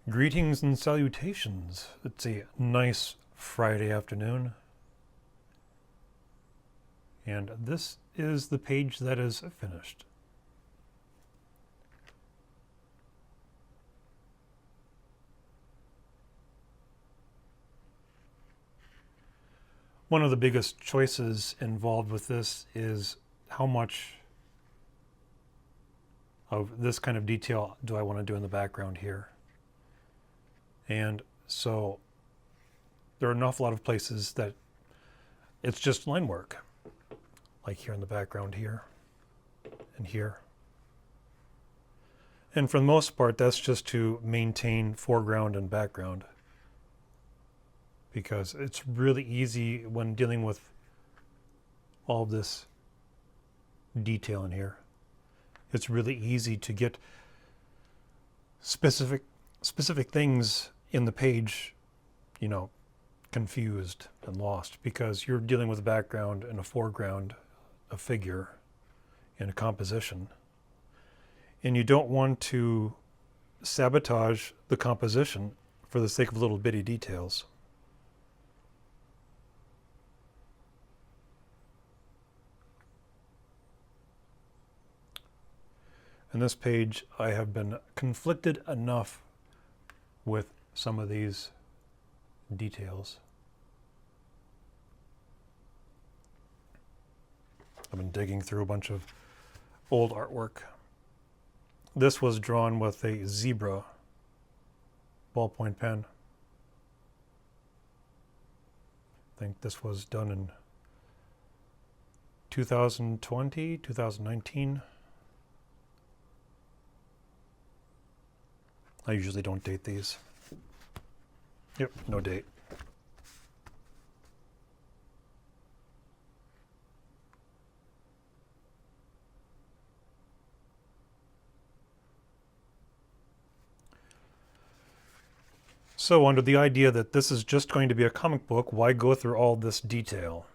Greetings and salutations. It's a nice Friday afternoon. And this is the page that is finished. One of the biggest choices involved with this is how much of this kind of detail do I want to do in the background here. And so there are an awful lot of places that it's just line work, like here in the background here and here. And for the most part, that's just to maintain foreground and background, because it's really easy when dealing with all of this detail in here. It's really easy to get specific things in the page, confused and lost, because you're dealing with a background and a foreground, a figure, and a composition. And you don't want to sabotage the composition for the sake of little bitty details. In this page, I have been conflicted enough with some of these details. I've been digging through a bunch of old artwork. This was drawn with a zebra ballpoint pen. I think this was done in 2020, 2019. I usually don't date these. Yep, no date. So under the idea that this is just going to be a comic book, why go through all this detail?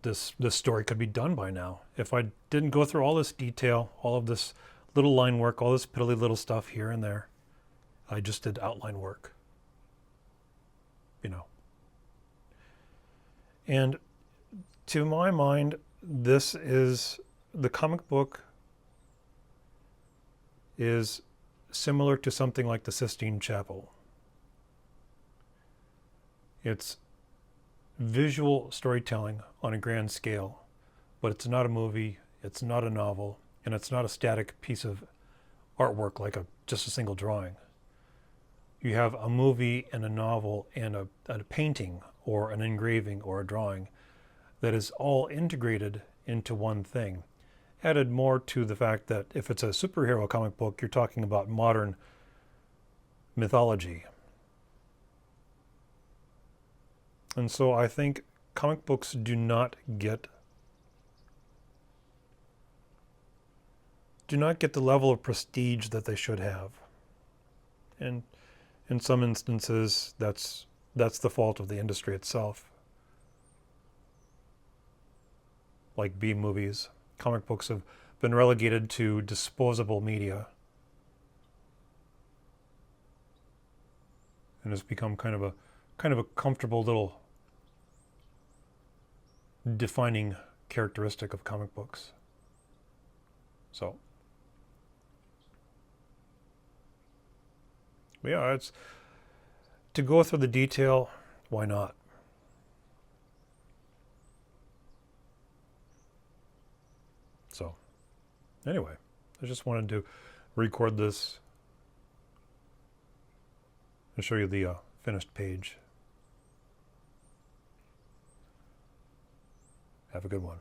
This story could be done by now. If I didn't go through all this detail, all of this little line work, all this piddly little stuff here and there, I just did outline work. And to my mind, this is, the comic book is similar to something like the Sistine Chapel. It's visual storytelling on a grand scale, but it's not a movie, it's not a novel, and it's not a static piece of artwork like just a single drawing. You have a movie and a novel and a painting or an engraving or a drawing that is all integrated into one thing. Added more to the fact that if it's a superhero comic book, you're talking about modern mythology. And so I think comic books do not get the level of prestige that they should have. And in some instances, that's the fault of the industry itself. Like B movies, comic books have been relegated to disposable media. And it's become kind of a comfortable little defining characteristic of comic books. So yeah, it's to go through the detail, why not? So anyway, I just wanted to record this and show you the finished page. Have a good one.